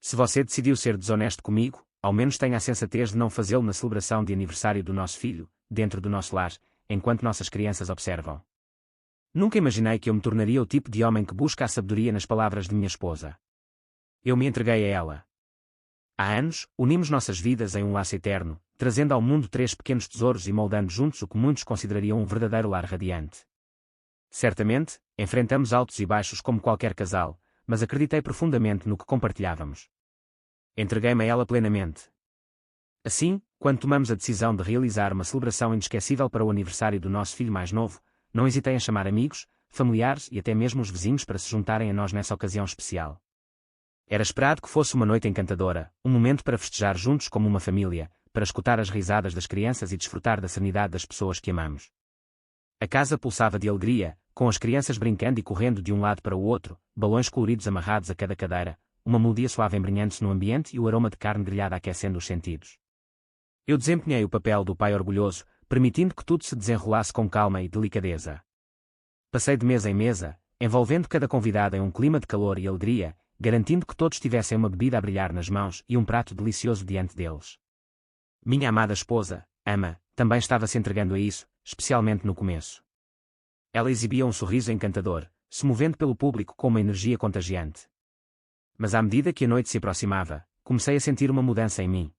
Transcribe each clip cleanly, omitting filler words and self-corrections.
Se você decidiu ser desonesto comigo, ao menos tenha a sensatez de não fazê-lo na celebração de aniversário do nosso filho, dentro do nosso lar, enquanto nossas crianças observam. Nunca imaginei que eu me tornaria o tipo de homem que busca a sabedoria nas palavras de minha esposa. Eu me entreguei a ela. Há anos, unimos nossas vidas em um laço eterno, trazendo ao mundo 3 pequenos tesouros e moldando juntos o que muitos considerariam um verdadeiro lar radiante. Certamente, enfrentamos altos e baixos como qualquer casal, mas acreditei profundamente no que compartilhávamos. Entreguei-me a ela plenamente. Assim, quando tomamos a decisão de realizar uma celebração inesquecível para o aniversário do nosso filho mais novo, não hesitei em chamar amigos, familiares e até mesmo os vizinhos para se juntarem a nós nessa ocasião especial. Era esperado que fosse uma noite encantadora, um momento para festejar juntos como uma família, para escutar as risadas das crianças e desfrutar da serenidade das pessoas que amamos. A casa pulsava de alegria, com as crianças brincando e correndo de um lado para o outro, balões coloridos amarrados a cada cadeira, uma melodia suave embrenhando-se no ambiente e o aroma de carne grelhada aquecendo os sentidos. Eu desempenhei o papel do pai orgulhoso, permitindo que tudo se desenrolasse com calma e delicadeza. Passei de mesa em mesa, envolvendo cada convidado em um clima de calor e alegria, garantindo que todos tivessem uma bebida a brilhar nas mãos e um prato delicioso diante deles. Minha amada esposa, Ama, também estava se entregando a isso, especialmente no começo. Ela exibia um sorriso encantador, se movendo pelo público com uma energia contagiante. Mas à medida que a noite se aproximava, comecei a sentir uma mudança em mim.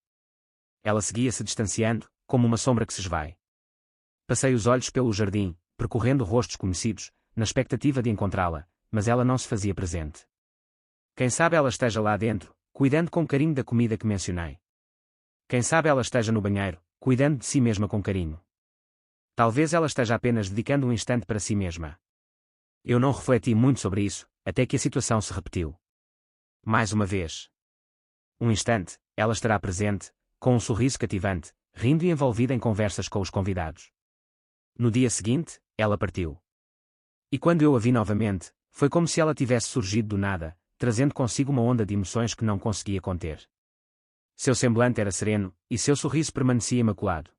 Ela seguia-se distanciando, como uma sombra que se esvai. Passei os olhos pelo jardim, percorrendo rostos conhecidos, na expectativa de encontrá-la, mas ela não se fazia presente. Quem sabe ela esteja lá dentro, cuidando com carinho da comida que mencionei. Quem sabe ela esteja no banheiro, cuidando de si mesma com carinho. Talvez ela esteja apenas dedicando um instante para si mesma. Eu não refleti muito sobre isso, até que a situação se repetiu. Mais uma vez. Um instante, ela estará presente, com um sorriso cativante, rindo e envolvida em conversas com os convidados. No dia seguinte, ela partiu. E quando eu a vi novamente, foi como se ela tivesse surgido do nada, trazendo consigo uma onda de emoções que não conseguia conter. Seu semblante era sereno, e seu sorriso permanecia imaculado.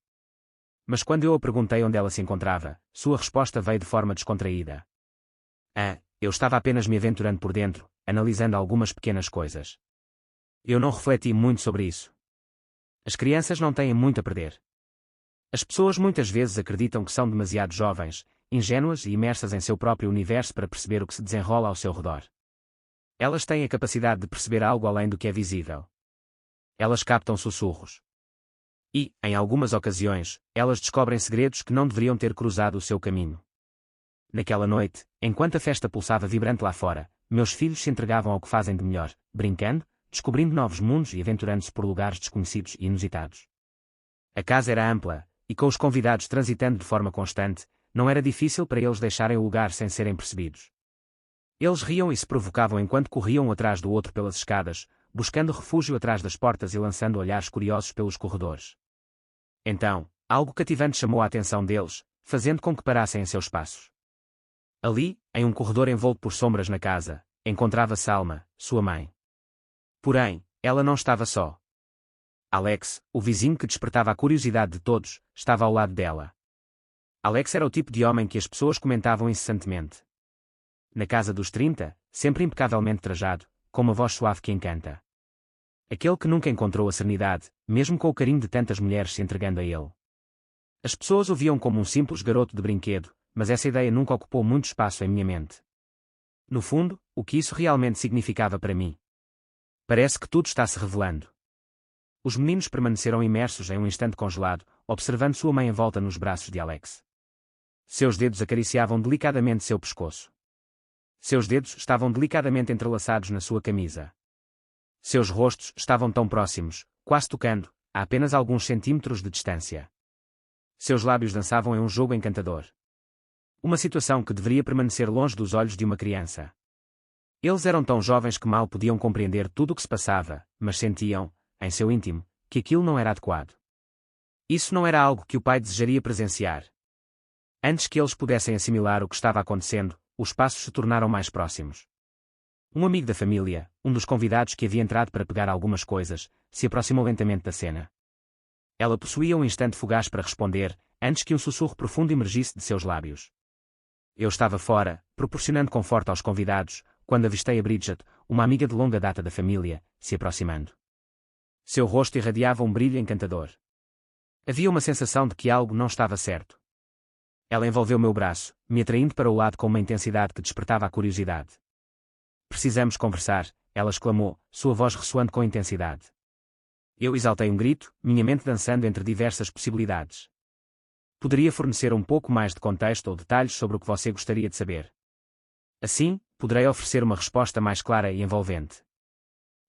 Mas quando eu a perguntei onde ela se encontrava, sua resposta veio de forma descontraída. Eu estava apenas me aventurando por dentro, analisando algumas pequenas coisas. Eu não refleti muito sobre isso. As crianças não têm muito a perder. As pessoas muitas vezes acreditam que são demasiado jovens, ingênuas e imersas em seu próprio universo para perceber o que se desenrola ao seu redor. Elas têm a capacidade de perceber algo além do que é visível. Elas captam sussurros. E, em algumas ocasiões, elas descobrem segredos que não deveriam ter cruzado o seu caminho. Naquela noite, enquanto a festa pulsava vibrante lá fora, meus filhos se entregavam ao que fazem de melhor, brincando, descobrindo novos mundos e aventurando-se por lugares desconhecidos e inusitados. A casa era ampla, e com os convidados transitando de forma constante, não era difícil para eles deixarem o lugar sem serem percebidos. Eles riam e se provocavam enquanto corriam um atrás do outro pelas escadas, buscando refúgio atrás das portas e lançando olhares curiosos pelos corredores. Então, algo cativante chamou a atenção deles, fazendo com que parassem em seus passos. Ali, em um corredor envolto por sombras na casa, encontrava-se Alma, sua mãe. Porém, ela não estava só. Alex, o vizinho que despertava a curiosidade de todos, estava ao lado dela. Alex era o tipo de homem que as pessoas comentavam incessantemente. Na casa dos 30, sempre impecavelmente trajado, com uma voz suave que encanta. Aquele que nunca encontrou a serenidade, mesmo com o carinho de tantas mulheres se entregando a ele. As pessoas o viam como um simples garoto de brinquedo, mas essa ideia nunca ocupou muito espaço em minha mente. No fundo, o que isso realmente significava para mim? Parece que tudo está se revelando. Os meninos permaneceram imersos em um instante congelado, observando sua mãe envolta nos braços de Alex. Seus dedos acariciavam delicadamente seu pescoço. Seus dedos estavam delicadamente entrelaçados na sua camisa. Seus rostos estavam tão próximos, quase tocando, a apenas alguns centímetros de distância. Seus lábios dançavam em um jogo encantador. Uma situação que deveria permanecer longe dos olhos de uma criança. Eles eram tão jovens que mal podiam compreender tudo o que se passava, mas sentiam, em seu íntimo, que aquilo não era adequado. Isso não era algo que o pai desejaria presenciar. Antes que eles pudessem assimilar o que estava acontecendo, os passos se tornaram mais próximos. Um amigo da família, um dos convidados que havia entrado para pegar algumas coisas, se aproximou lentamente da cena. Ela possuía um instante fugaz para responder, antes que um sussurro profundo emergisse de seus lábios. Eu estava fora, proporcionando conforto aos convidados, quando avistei a Bridget, uma amiga de longa data da família, se aproximando. Seu rosto irradiava um brilho encantador. Havia uma sensação de que algo não estava certo. Ela envolveu meu braço, me atraindo para o lado com uma intensidade que despertava a curiosidade. Precisamos conversar, ela exclamou, sua voz ressoando com intensidade. Eu exaltei um grito, minha mente dançando entre diversas possibilidades. Poderia fornecer um pouco mais de contexto ou detalhes sobre o que você gostaria de saber? Assim, poderei oferecer uma resposta mais clara e envolvente.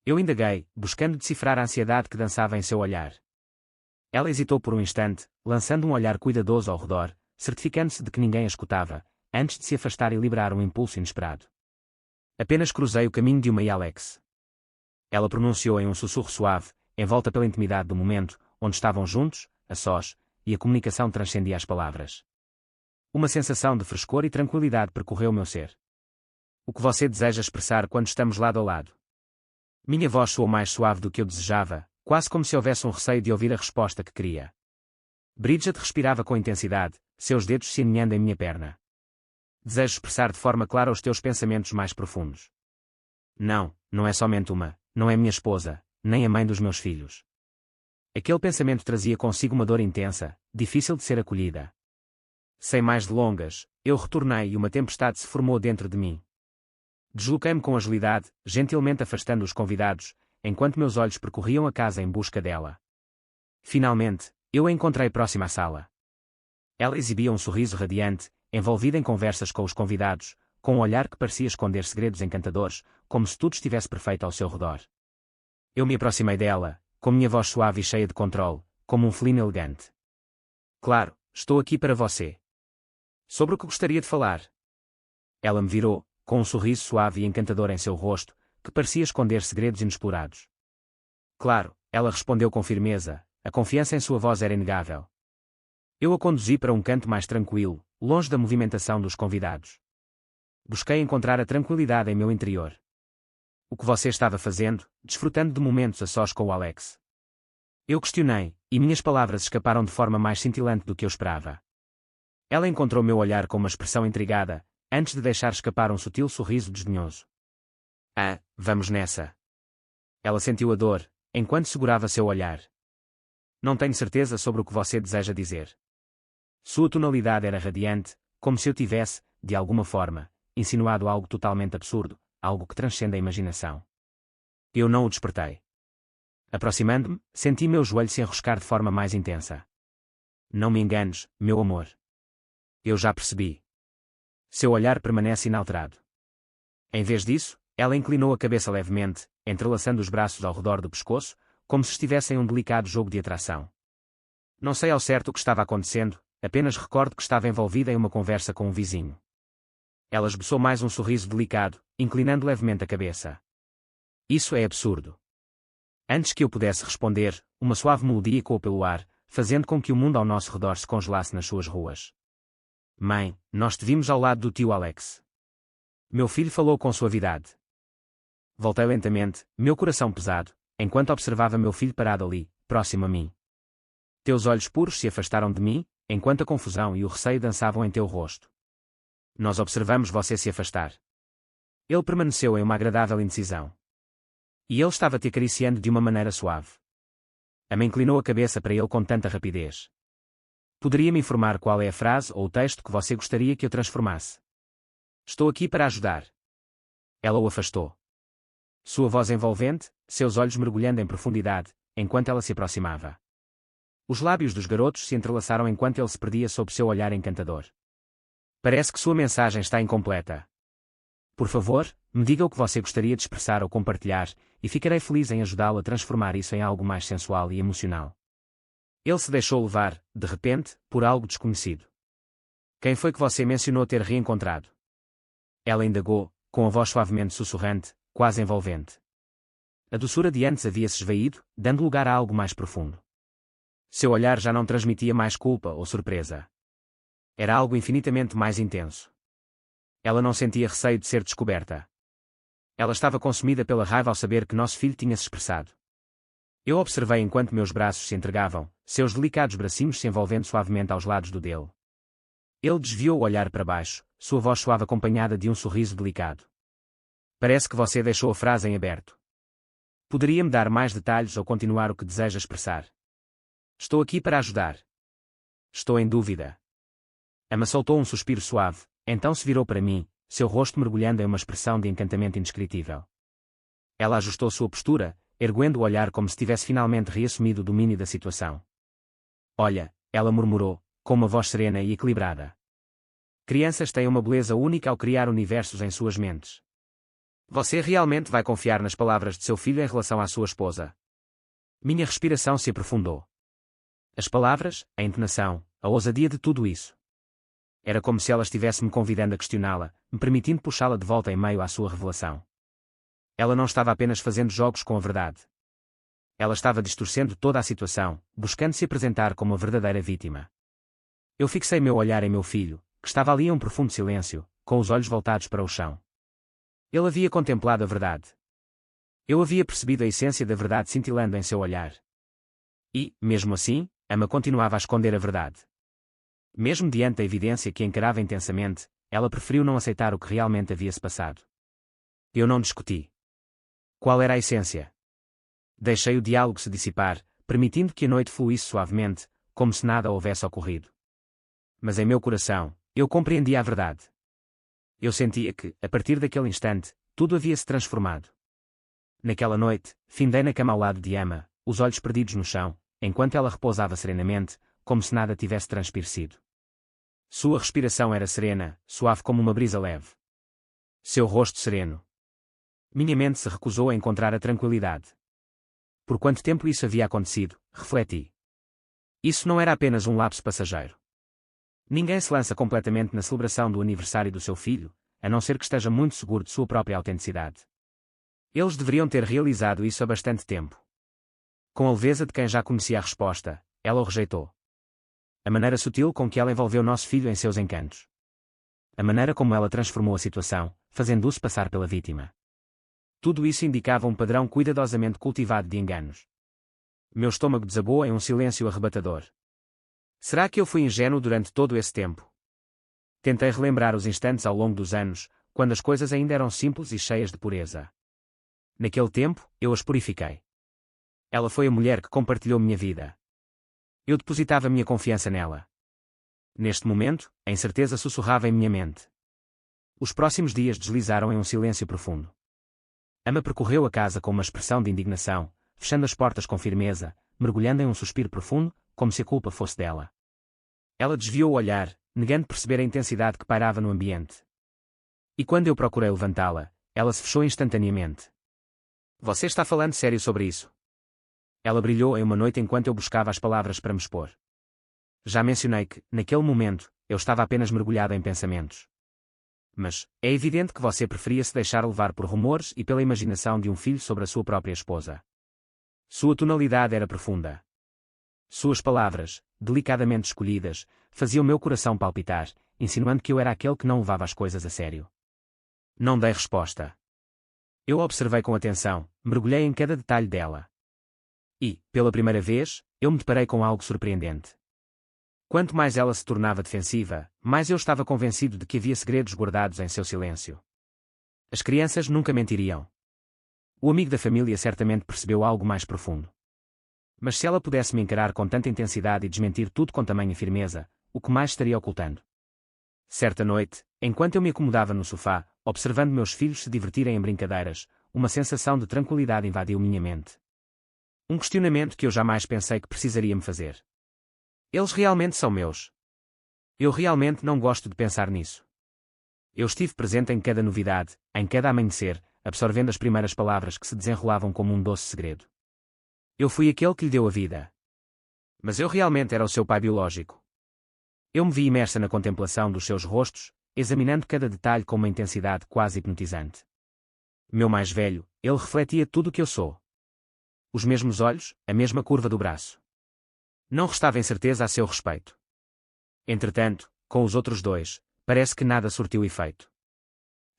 Eu indaguei, buscando decifrar a ansiedade que dançava em seu olhar. Ela hesitou por um instante, lançando um olhar cuidadoso ao redor, certificando-se de que ninguém a escutava, antes de se afastar e liberar um impulso inesperado. Apenas cruzei o caminho de uma e Alex. Ela pronunciou em um sussurro suave, envolta pela intimidade do momento, onde estavam juntos, a sós, e a comunicação transcendia as palavras. Uma sensação de frescor e tranquilidade percorreu o meu ser. O que você deseja expressar quando estamos lado a lado? Minha voz soou mais suave do que eu desejava, quase como se houvesse um receio de ouvir a resposta que queria. Bridget respirava com intensidade, seus dedos se aninhando em minha perna. Desejo expressar de forma clara os teus pensamentos mais profundos. Não, não é somente uma, não é minha esposa, nem a mãe dos meus filhos. Aquele pensamento trazia consigo uma dor intensa, difícil de ser acolhida. Sem mais delongas, eu retornei e uma tempestade se formou dentro de mim. Desloquei-me com agilidade, gentilmente afastando os convidados, enquanto meus olhos percorriam a casa em busca dela. Finalmente, eu a encontrei próxima à sala. Ela exibia um sorriso radiante, envolvida em conversas com os convidados, com um olhar que parecia esconder segredos encantadores, como se tudo estivesse perfeito ao seu redor. Eu me aproximei dela, com minha voz suave e cheia de controle, como um felino elegante. Claro, estou aqui para você. Sobre o que gostaria de falar? Ela me virou, com um sorriso suave e encantador em seu rosto, que parecia esconder segredos inexplorados. Claro, ela respondeu com firmeza, a confiança em sua voz era inegável. Eu a conduzi para um canto mais tranquilo, longe da movimentação dos convidados. Busquei encontrar a tranquilidade em meu interior. O que você estava fazendo, desfrutando de momentos a sós com o Alex? Eu questionei, e minhas palavras escaparam de forma mais cintilante do que eu esperava. Ela encontrou meu olhar com uma expressão intrigada, antes de deixar escapar um sutil sorriso desdenhoso. Ah, vamos nessa. Ela sentiu a dor, enquanto segurava seu olhar. Não tenho certeza sobre o que você deseja dizer. Sua tonalidade era radiante, como se eu tivesse, de alguma forma, insinuado algo totalmente absurdo, algo que transcende a imaginação. Eu não o despertei. Aproximando-me, senti meu joelho se enroscar de forma mais intensa. Não me enganes, meu amor. Eu já percebi. Seu olhar permanece inalterado. Em vez disso, ela inclinou a cabeça levemente, entrelaçando os braços ao redor do pescoço, como se estivesse em um delicado jogo de atração. Não sei ao certo o que estava acontecendo, apenas recordo que estava envolvida em uma conversa com um vizinho. Ela esboçou mais um sorriso delicado, inclinando levemente a cabeça. Isso é absurdo. Antes que eu pudesse responder, uma suave melodia ecoou pelo ar, fazendo com que o mundo ao nosso redor se congelasse nas suas ruas. Mãe, nós te vimos ao lado do tio Alex. Meu filho falou com suavidade. Voltei lentamente, meu coração pesado, enquanto observava meu filho parado ali, próximo a mim. Teus olhos puros se afastaram de mim, enquanto a confusão e o receio dançavam em teu rosto. Nós observamos você se afastar. Ele permaneceu em uma agradável indecisão. E ele estava te acariciando de uma maneira suave. A mãe inclinou a cabeça para ele com tanta rapidez. Poderia me informar qual é a frase ou o texto que você gostaria que eu transformasse? Estou aqui para ajudar. Ela o afastou. Sua voz envolvente, seus olhos mergulhando em profundidade, enquanto ela se aproximava. Os lábios dos garotos se entrelaçaram enquanto ele se perdia sob seu olhar encantador. Parece que sua mensagem está incompleta. Por favor, me diga o que você gostaria de expressar ou compartilhar, e ficarei feliz em ajudá-lo a transformar isso em algo mais sensual e emocional. Ele se deixou levar, de repente, por algo desconhecido. Quem foi que você mencionou ter reencontrado? Ela indagou, com a voz suavemente sussurrante, quase envolvente. A doçura de antes havia-se esvaído, dando lugar a algo mais profundo. Seu olhar já não transmitia mais culpa ou surpresa. Era algo infinitamente mais intenso. Ela não sentia receio de ser descoberta. Ela estava consumida pela raiva ao saber que nosso filho tinha se expressado. Eu observei enquanto meus braços se entregavam, seus delicados bracinhos se envolvendo suavemente aos lados do dele. Ele desviou o olhar para baixo, sua voz suave acompanhada de um sorriso delicado. Parece que você deixou a frase em aberto. Poderia-me dar mais detalhes ou continuar o que deseja expressar? Estou aqui para ajudar. Estou em dúvida. Emma soltou um suspiro suave, então se virou para mim, seu rosto mergulhando em uma expressão de encantamento indescritível. Ela ajustou sua postura, erguendo o olhar como se tivesse finalmente reassumido o domínio da situação. Olha, ela murmurou, com uma voz serena e equilibrada. Crianças têm uma beleza única ao criar universos em suas mentes. Você realmente vai confiar nas palavras de seu filho em relação à sua esposa? Minha respiração se aprofundou. As palavras, a entonação, a ousadia de tudo isso. Era como se ela estivesse me convidando a questioná-la, me permitindo puxá-la de volta em meio à sua revelação. Ela não estava apenas fazendo jogos com a verdade. Ela estava distorcendo toda a situação, buscando se apresentar como a verdadeira vítima. Eu fixei meu olhar em meu filho, que estava ali em um profundo silêncio, com os olhos voltados para o chão. Ele havia contemplado a verdade. Eu havia percebido a essência da verdade cintilando em seu olhar. E, mesmo assim, Emma continuava a esconder a verdade. Mesmo diante da evidência que encarava intensamente, ela preferiu não aceitar o que realmente havia se passado. Eu não discuti. Qual era a essência? Deixei o diálogo se dissipar, permitindo que a noite fluísse suavemente, como se nada houvesse ocorrido. Mas em meu coração, eu compreendia a verdade. Eu sentia que, a partir daquele instante, tudo havia se transformado. Naquela noite, findei na cama ao lado de Emma, os olhos perdidos no chão, enquanto ela repousava serenamente, como se nada tivesse transpirecido. Sua respiração era serena, suave como uma brisa leve. Seu rosto sereno. Minha mente se recusou a encontrar a tranquilidade. Por quanto tempo isso havia acontecido, refleti. Isso não era apenas um lapso passageiro. Ninguém se lança completamente na celebração do aniversário do seu filho, a não ser que esteja muito seguro de sua própria autenticidade. Eles deveriam ter realizado isso há bastante tempo. Com a leveza de quem já conhecia a resposta, ela o rejeitou. A maneira sutil com que ela envolveu nosso filho em seus encantos. A maneira como ela transformou a situação, fazendo-o passar pela vítima. Tudo isso indicava um padrão cuidadosamente cultivado de enganos. Meu estômago desabou em um silêncio arrebatador. Será que eu fui ingênuo durante todo esse tempo? Tentei relembrar os instantes ao longo dos anos, quando as coisas ainda eram simples e cheias de pureza. Naquele tempo, eu as purifiquei. Ela foi a mulher que compartilhou minha vida. Eu depositava minha confiança nela. Neste momento, a incerteza sussurrava em minha mente. Os próximos dias deslizaram em um silêncio profundo. Emma percorreu a casa com uma expressão de indignação, fechando as portas com firmeza, mergulhando em um suspiro profundo, como se a culpa fosse dela. Ela desviou o olhar, negando perceber a intensidade que pairava no ambiente. E quando eu procurei levantá-la, ela se fechou instantaneamente. Você está falando sério sobre isso? Ela brilhou em uma noite enquanto eu buscava as palavras para me expor. Já mencionei que, naquele momento, eu estava apenas mergulhado em pensamentos. Mas, é evidente que você preferia se deixar levar por rumores e pela imaginação de um filho sobre a sua própria esposa. Sua tonalidade era profunda. Suas palavras, delicadamente escolhidas, faziam meu coração palpitar, insinuando que eu era aquele que não levava as coisas a sério. Não dei resposta. Eu a observei com atenção, mergulhei em cada detalhe dela. E, pela primeira vez, eu me deparei com algo surpreendente. Quanto mais ela se tornava defensiva, mais eu estava convencido de que havia segredos guardados em seu silêncio. As crianças nunca mentiriam. O amigo da família certamente percebeu algo mais profundo. Mas se ela pudesse me encarar com tanta intensidade e desmentir tudo com tamanha firmeza, o que mais estaria ocultando? Certa noite, enquanto eu me acomodava no sofá, observando meus filhos se divertirem em brincadeiras, uma sensação de tranquilidade invadiu minha mente. Um questionamento que eu jamais pensei que precisaria me fazer. Eles realmente são meus? Eu realmente não gosto de pensar nisso. Eu estive presente em cada novidade, em cada amanhecer, absorvendo as primeiras palavras que se desenrolavam como um doce segredo. Eu fui aquele que lhe deu a vida. Mas eu realmente era o seu pai biológico. Eu me vi imersa na contemplação dos seus rostos, examinando cada detalhe com uma intensidade quase hipnotizante. Meu mais velho, ele refletia tudo o que eu sou. Os mesmos olhos, a mesma curva do braço. Não restava incerteza a seu respeito. Entretanto, com os outros dois, parece que nada surtiu efeito.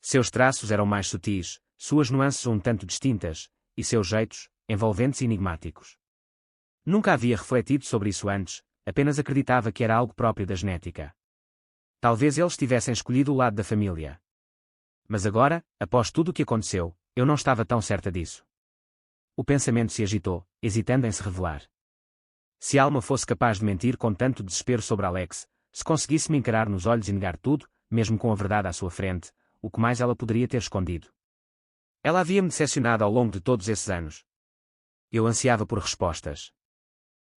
Seus traços eram mais sutis, suas nuances um tanto distintas, e seus jeitos, envolventes e enigmáticos. Nunca havia refletido sobre isso antes, apenas acreditava que era algo próprio da genética. Talvez eles tivessem escolhido o lado da família. Mas agora, após tudo o que aconteceu, eu não estava tão certa disso. o pensamento se agitou, hesitando em se revelar. Se Alma fosse capaz de mentir com tanto desespero sobre Alex, se conseguisse me encarar nos olhos e negar tudo, mesmo com a verdade à sua frente, o que mais ela poderia ter escondido? Ela havia-me decepcionado ao longo de todos esses anos. Eu ansiava por respostas.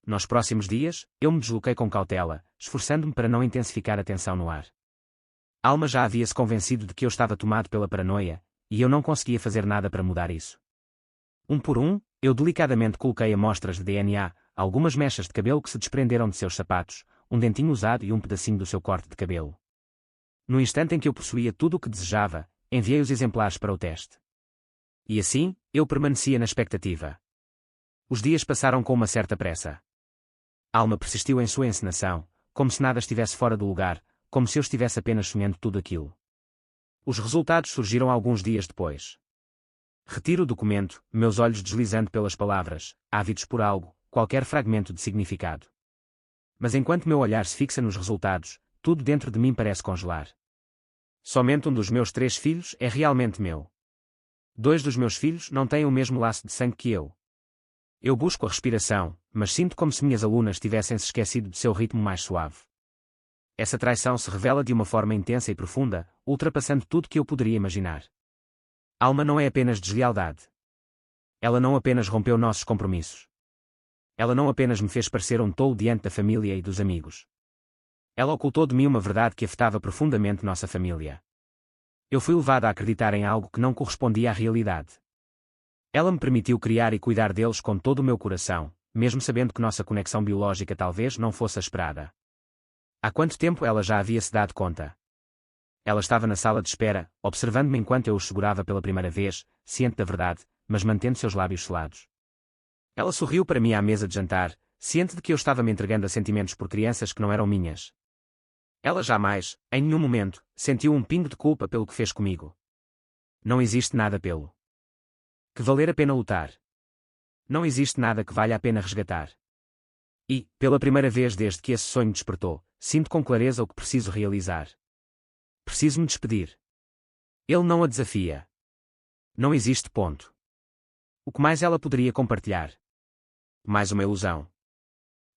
Nos próximos dias, eu me desloquei com cautela, esforçando-me para não intensificar a tensão no ar. Alma já havia-se convencido de que eu estava tomado pela paranoia, e eu não conseguia fazer nada para mudar isso. Um por um, eu delicadamente coloquei amostras de DNA, algumas mechas de cabelo que se desprenderam de seus sapatos, um dentinho usado e um pedacinho do seu corte de cabelo. No instante em que eu possuía tudo o que desejava, enviei os exemplares para o teste. E assim, eu permanecia na expectativa. Os dias passaram com uma certa pressa. Alma persistiu em sua encenação, como se nada estivesse fora do lugar, como se eu estivesse apenas sonhando tudo aquilo. Os resultados surgiram alguns dias depois. Retiro o documento, meus olhos deslizando pelas palavras, ávidos por algo, qualquer fragmento de significado. Mas enquanto meu olhar se fixa nos resultados, tudo dentro de mim parece congelar. Somente um dos meus 3 filhos é realmente meu. 2 dos meus filhos não têm o mesmo laço de sangue que eu. Eu busco a respiração, mas sinto como se minhas alunas tivessem se esquecido de seu ritmo mais suave. Essa traição se revela de uma forma intensa e profunda, ultrapassando tudo que eu poderia imaginar. Alma não é apenas deslealdade. Ela não apenas rompeu nossos compromissos. Ela não apenas me fez parecer um tolo diante da família e dos amigos. Ela ocultou de mim uma verdade que afetava profundamente nossa família. Eu fui levado a acreditar em algo que não correspondia à realidade. Ela me permitiu criar e cuidar deles com todo o meu coração, mesmo sabendo que nossa conexão biológica talvez não fosse a esperada. Há quanto tempo ela já havia se dado conta? Ela estava na sala de espera, observando-me enquanto eu os segurava pela primeira vez, ciente da verdade, mas mantendo seus lábios selados. Ela sorriu para mim à mesa de jantar, ciente de que eu estava me entregando a sentimentos por crianças que não eram minhas. Ela jamais, em nenhum momento, sentiu um pingo de culpa pelo que fez comigo. Não existe nada pelo que valer a pena lutar. Não existe nada que valha a pena resgatar. E, pela primeira vez desde que esse sonho despertou, sinto com clareza o que preciso realizar. Preciso me despedir. Ele não a desafia. Não existe ponto. O que mais ela poderia compartilhar? Mais uma ilusão.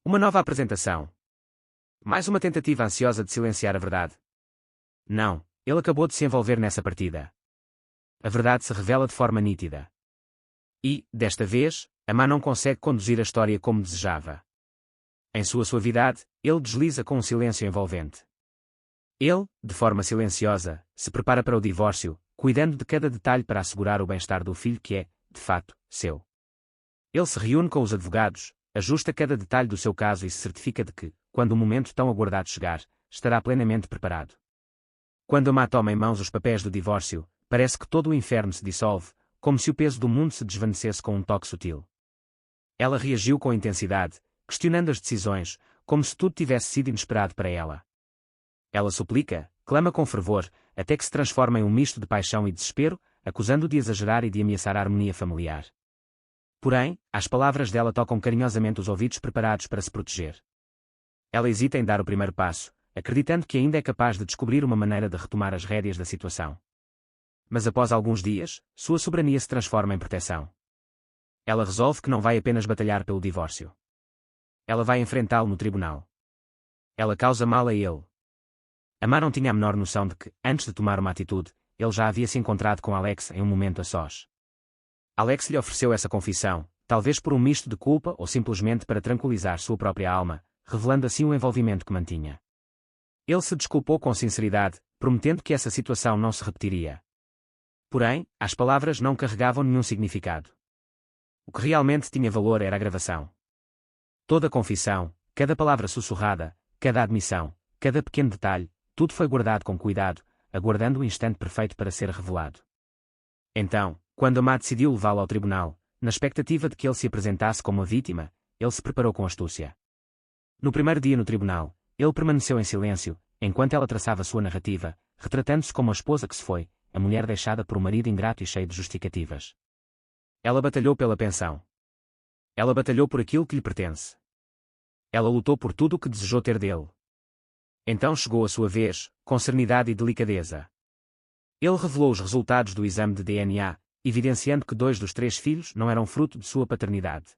Uma nova apresentação. Mais uma tentativa ansiosa de silenciar a verdade. Não, ele acabou de se envolver nessa partida. A verdade se revela de forma nítida. E, desta vez, Amá não consegue conduzir a história como desejava. Em sua suavidade, ele desliza com um silêncio envolvente. Ele, de forma silenciosa, se prepara para o divórcio, cuidando de cada detalhe para assegurar o bem-estar do filho que é, de fato, seu. Ele se reúne com os advogados, ajusta cada detalhe do seu caso e se certifica de que, quando o momento tão aguardado chegar, estará plenamente preparado. Quando Amá toma em mãos os papéis do divórcio, parece que todo o inferno se dissolve, como se o peso do mundo se desvanecesse com um toque sutil. Ela reagiu com intensidade, questionando as decisões, como se tudo tivesse sido inesperado para ela. Ela suplica, clama com fervor, até que se transforma em um misto de paixão e desespero, acusando-o de exagerar e de ameaçar a harmonia familiar. Porém, as palavras dela tocam carinhosamente os ouvidos preparados para se proteger. Ela hesita em dar o primeiro passo, acreditando que ainda é capaz de descobrir uma maneira de retomar as rédeas da situação. Mas após alguns dias, sua soberania se transforma em proteção. Ela resolve que não vai apenas batalhar pelo divórcio. Ela vai enfrentá-lo no tribunal. Ela causa mal a ele. Amá não tinha a menor noção de que, antes de tomar uma atitude, ele já havia se encontrado com Alex em um momento a sós. Alex lhe ofereceu essa confissão, talvez por um misto de culpa ou simplesmente para tranquilizar sua própria alma, revelando assim o envolvimento que mantinha. Ele se desculpou com sinceridade, prometendo que essa situação não se repetiria. Porém, as palavras não carregavam nenhum significado. O que realmente tinha valor era a gravação. Toda a confissão, cada palavra sussurrada, cada admissão, cada pequeno detalhe, tudo foi guardado com cuidado, aguardando o instante perfeito para ser revelado. Então, quando Amá decidiu levá-lo ao tribunal, na expectativa de que ele se apresentasse como a vítima, ele se preparou com astúcia. No primeiro dia no tribunal, ele permaneceu em silêncio, enquanto ela traçava sua narrativa, retratando-se como a esposa que se foi, a mulher deixada por um marido ingrato e cheio de justificativas. Ela batalhou pela pensão. Ela batalhou por aquilo que lhe pertence. Ela lutou por tudo o que desejou ter dele. Então chegou a sua vez, com serenidade e delicadeza. Ele revelou os resultados do exame de DNA, evidenciando que 2 dos 3 filhos não eram fruto de sua paternidade.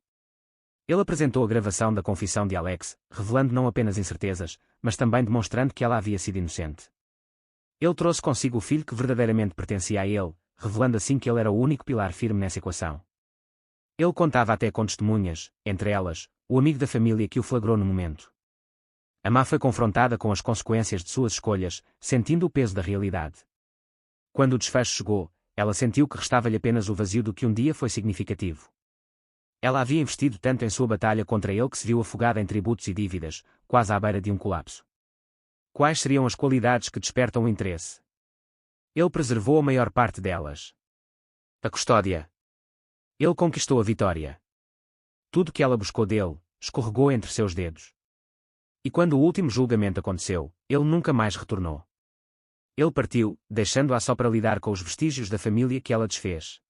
Ele apresentou a gravação da confissão de Alex, revelando não apenas incertezas, mas também demonstrando que ela havia sido inocente. Ele trouxe consigo o filho que verdadeiramente pertencia a ele, revelando assim que ele era o único pilar firme nessa equação. Ele contava até com testemunhas, entre elas, o amigo da família que o flagrou no momento. A Má foi confrontada com as consequências de suas escolhas, sentindo o peso da realidade. Quando o desfecho chegou, ela sentiu que restava-lhe apenas o vazio do que um dia foi significativo. Ela havia investido tanto em sua batalha contra ele que se viu afogada em tributos e dívidas, quase à beira de um colapso. Quais seriam as qualidades que despertam o interesse? Ele preservou a maior parte delas. A custódia. Ele conquistou a vitória. Tudo que ela buscou dele, escorregou entre seus dedos. E quando o último julgamento aconteceu, ele nunca mais retornou. Ele partiu, deixando-a só para lidar com os vestígios da família que ela desfez.